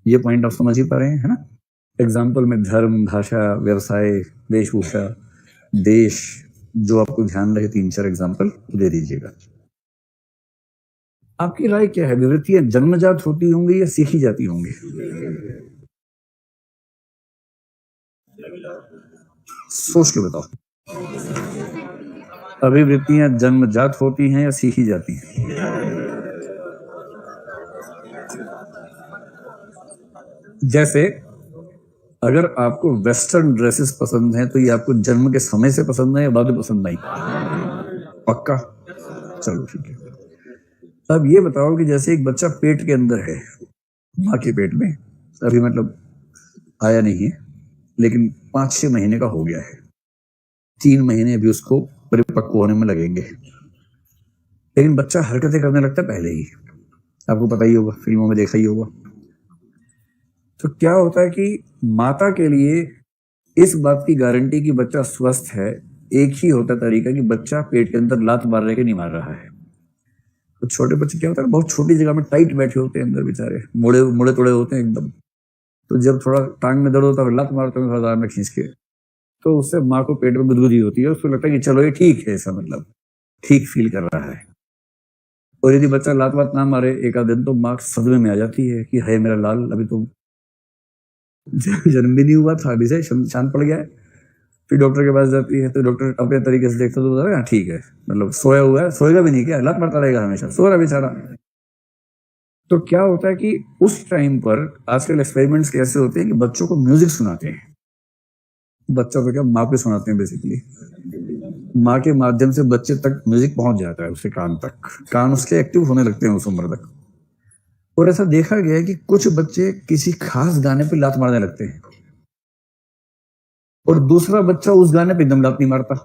ये पॉइंट आप समझ ही पा रहे हैं, है ना? एग्जाम्पल में धर्म, भाषा, व्यवसाय, वेशभूषा, देश, जो आपको ध्यान रहे 3-4 एग्जाम्पल दे दीजिएगा। आपकी राय क्या है? विवृत्तियां जन्मजात होती होंगी या सीखी जाती होंगी? सोच के बताओ। अभिवृत्तियां जन्मजात होती हैं या सीखी जाती हैं? जैसे अगर आपको वेस्टर्न ड्रेसेस पसंद हैं तो ये आपको जन्म के समय से पसंद है या बाद में पसंद नहीं? पक्का? चलो ठीक है। अब ये बताओ कि जैसे एक बच्चा पेट के अंदर है, माँ के पेट में, अभी मतलब आया नहीं है, लेकिन 5-6 महीने का हो गया है, 3 महीने अभी उसको परिपक्व होने में लगेंगे, लेकिन बच्चा हरकतें करने लगता है पहले ही। आपको पता ही होगा, फिल्मों में देखा ही होगा। तो क्या होता है कि माता के लिए इस बात की गारंटी कि बच्चा स्वस्थ है एक ही होता तरीका कि बच्चा पेट के अंदर लात मार रहे कि नहीं मार रहा है। तो छोटे बच्चे क्या होता है, बहुत छोटी जगह में टाइट बैठे होते हैं अंदर, बेचारे मुड़े मुड़े तोड़े होते हैं एकदम। तो जब थोड़ा टांग में दर्द होता है लात मारते हैं बाजार में खींच के, तो उससे माँ को पेट में गुदगुदी होती है, उसको लगता है कि चलो ये ठीक है, ऐसा मतलब ठीक फील कर रहा है। और यदि बच्चा लात वात ना मारे एक आध दिन तो माँ सदमे में आ जाती है कि है मेरा लाल अभी तो जन्म भी नहीं हुआ था, अभी से शांत पड़ गया है। फिर डॉक्टर के पास जाती है तो डॉक्टर अपने तरीके से देखता तो बता ठीक है, मतलब सोया हुआ है, सोएगा भी नहीं क्या, लात मारता रहेगा हमेशा, सो रहा बेचारा। तो क्या होता है कि उस टाइम पर आजकल एक्सपेरिमेंट्स कैसे होते हैं कि बच्चों को म्यूजिक सुनाते हैं। बच्चा तो क्या, माँ को सुनाते हैं बेसिकली। माँ के माध्यम से बच्चे तक म्यूजिक पहुंच जाता है, उसके कान तक, कान उसके एक्टिव होने लगते हैं उस उम्र तक। और ऐसा देखा गया है कि कुछ बच्चे किसी खास गाने पे लात मारने लगते हैं और दूसरा बच्चा उस गाने पे एकदम लात नहीं मारता।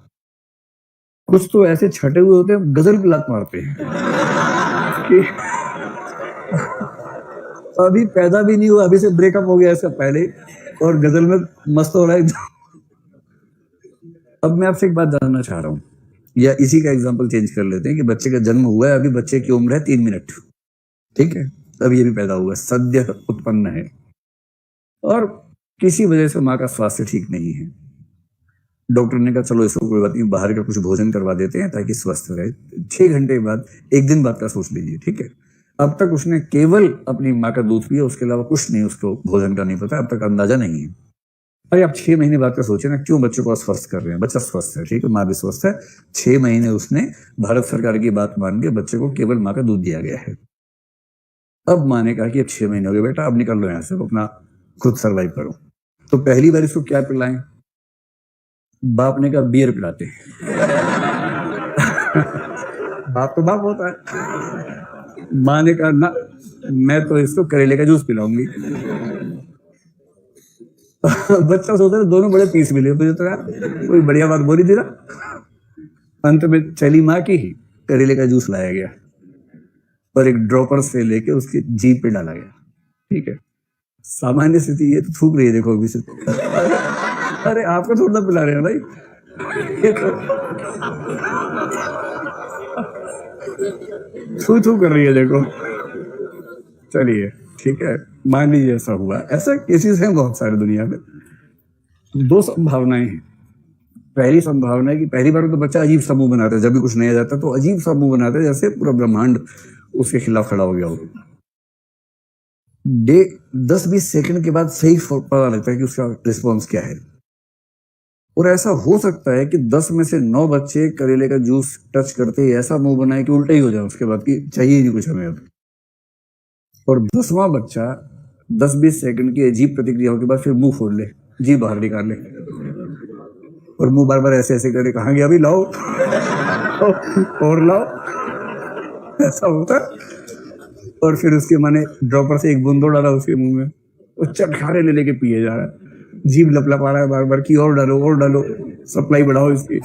कुछ तो ऐसे छटे हुए होते हैं गजल पे लात मारते हैं कि अभी पैदा भी नहीं हुआ, अभी से ब्रेकअप हो गया इसका पहले और गजल में मस्त हो रहा है। अब मैं आपसे एक बात जानना चाह रहा हूँ, या इसी का एग्जांपल चेंज कर लेते हैं कि बच्चे का जन्म हुआ है, अभी बच्चे की उम्र है 3 मिनट, ठीक है, अब ये भी पैदा हुआ, सद्य उत्पन्न है और किसी वजह से माँ का स्वास्थ्य ठीक नहीं है। डॉक्टर ने कहा चलो इसको कोई बात नहीं, बाहर का कुछ भोजन करवा देते हैं ताकि स्वस्थ रहे। 6 घंटे बाद, एक दिन बाद का सोच लीजिए, ठीक है, अब तक उसने केवल अपनी माँ का दूध पिया, उसके अलावा कुछ नहीं, उसको भोजन का नहीं पता, अब तक अंदाजा नहीं है। अरे आप 6 महीने बाद का सोचे ना, क्यों बच्चों को अस्वस्थ कर रहे हैं? बच्चा स्वस्थ है, ठीक है, माँ भी स्वस्थ है, 6 महीने उसने भारत सरकार की बात मान के बच्चे को केवल माँ का दूध दिया गया है। अब माँ ने कहा कि अब 6 महीने हो गए बेटा, अब निकल लो यहाँ से, अपना खुद सर्वाइव करो। तो पहली बार इसको क्या पिलाएं? बाप ने कहा बियर पिलाते हैं। बाप तो बाप होता है। माँ ने कहा ना, मैं तो इसको करेले का जूस पिलाऊंगी। बच्चा सोच रहा दोनों बड़े पीस मिले, मुझे तो यार कोई बढ़िया बात बोली थी ना। अंत में चली माँ की ही, करेले का जूस लाया गया और एक ड्रॉपर से लेके उसकी जीभ पे डाला गया, ठीक है। सामान्य स्थिति ये तो थूक रही है, देखो अभी से। अरे आपको थोड़ा पिला रहे हैं भाई, थू थू कर रही है देखो। चलिए ठीक है, मान लीजिए ऐसा हुआ, ऐसा केसेस हैं बहुत सारे दुनिया में। 2 संभावनाएं हैं। पहली संभावना है कि पहली बार तो बच्चा अजीब सा मुंह बनाता है, जब भी कुछ नया जाता है तो अजीब सा मुंह बनाता है जैसे पूरा ब्रह्मांड उसके खिलाफ खड़ा हो गया हो। 10-20 सेकंड के बाद सही पता लगता है कि उसका रिस्पॉन्स क्या है। और ऐसा हो सकता है कि 10 में से 9 बच्चे करेले का जूस टच करते ही ऐसा मुंह बनाए कि उल्टा ही हो जाए उसके बाद, कि चाहिए ही नहीं कुछ हमें अब। और 10वां बच्चा 10-20 सेकंड की अजीब प्रतिक्रियाओं के बाद फिर मुंह फोड़ ले, जी बाहर निकाल ले और मुंह बार बार ऐसे ऐसे करे, कहाँ गया अभी, लाओ और लाओ, ऐसा होता है। और फिर उसके माने ड्रॉपर से एक बूंदो डाला उसके मुंह में, वो चटखारे ले लेके पिए जा रहा है, जीभ लपलपा रहा है बार बार कि और डालो, सप्लाई बढ़ाओ इसकी।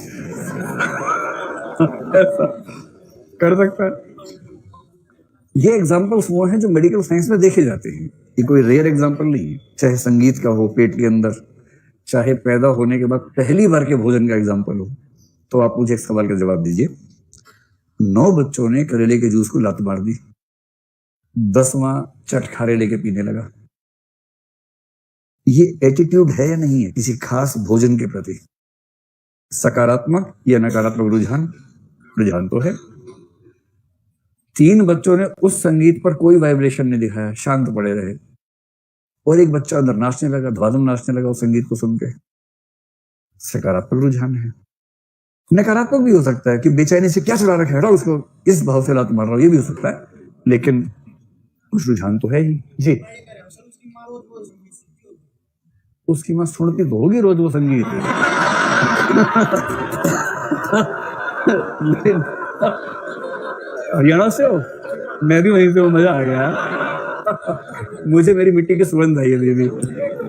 ऐसा कर सकता है। ये एग्जाम्पल्स वो हैं जो मेडिकल साइंस में देखे जाते हैं, ये कोई रेयर एग्जाम्पल नहीं है। चाहे संगीत का हो पेट के अंदर, चाहे पैदा होने के बाद पहली बार के भोजन का एग्जाम्पल हो। तो आप मुझे एक सवाल का जवाब दीजिए, 9 बच्चों ने करेले के जूस को लात मार दी, 10वां चटखारे लेके पीने लगा, ये एटीट्यूड है या नहीं है किसी खास भोजन के प्रति? सकारात्मक या नकारात्मक रुझान? रुझान तो है। 3 बच्चों ने उस संगीत पर कोई वाइब्रेशन नहीं दिखाया, शांत पड़े रहे, और एक बच्चा अंदर नाचने लगा, धड़ाधड़ नाचने लगा उस संगीत को सुन के। सकारात्मक रुझान है। नकारात्मक भी हो सकता है कि बेचैनी से क्या चला रखा है उसको, इस भाव से लात मार रहा हूं, ये भी हो सकता है, लेकिन कुछ रुझान तो है ही। जी, उसकी माँ सुनती तो होगी रोज वो संगीत। हरियाणा से हो? मैं भी वहीं से हूँ, मजा आ गया। मुझे मेरी मिट्टी की सुगंध आई है,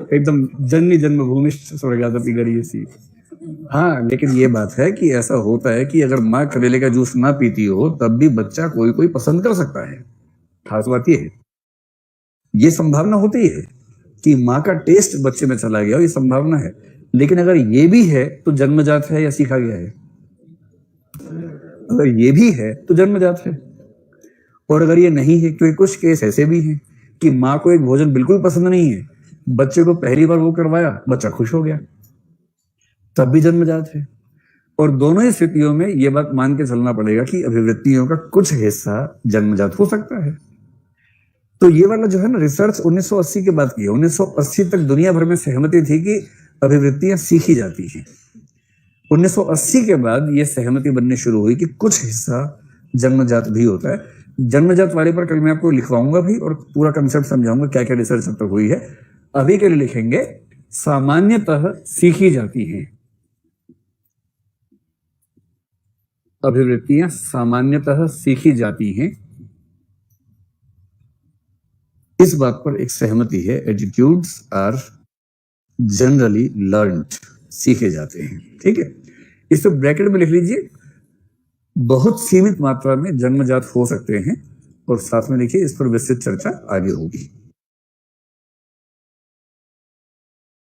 एकदम जन्मी जन्मभूमि स्वर्गादपि गरी सी। हाँ, लेकिन ये बात है कि ऐसा होता है कि अगर माँ करेले का जूस ना पीती हो तब भी बच्चा कोई कोई पसंद कर सकता है। खास बात ये है, ये संभावना होती है कि माँ का टेस्ट बच्चे में चला गया, ये संभावना है। लेकिन अगर ये भी है तो जन्मजात है या सीखा गया है? अगर ये भी है तो जन्मजात है। और अगर ये नहीं है, क्योंकि कुछ केस ऐसे भी हैं कि माँ को एक भोजन बिल्कुल पसंद नहीं है, बच्चे को पहली बार वो करवाया, बच्चा खुश हो गया, तब भी जन्मजात है। और दोनों ही स्थितियों में ये बात मान के चलना पड़ेगा कि अभिवृत्तियों का कुछ हिस्सा जन्मजात हो सकता है। तो ये वाला जो है ना, रिसर्च 1980 के बाद की है। 1980 तक दुनिया भर में सहमति थी कि अभिवृत्तियां सीखी जाती हैं। 1980 के बाद ये सहमति बननी शुरू हुई कि कुछ हिस्सा जन्मजात भी होता है। जन्मजात वाले पर कल मैं आपको लिखवाऊंगा भी और पूरा कंसेप्ट समझाऊंगा क्या क्या रिसर्च अब तक हुई है। अभी के लिए लिखेंगे सामान्यतः सीखी जाती हैं अभिवृत्तियां, सामान्यतः सीखी जाती हैं। इस बात पर एक सहमति है, एटीट्यूड्स आर जनरली लर्न्ड, सीखे जाते हैं। ठीक है, इसे ब्रैकेट में लिख लीजिए, बहुत सीमित मात्रा में जन्मजात हो सकते हैं, और साथ में लिखिए इस पर विस्तृत चर्चा आगे होगी।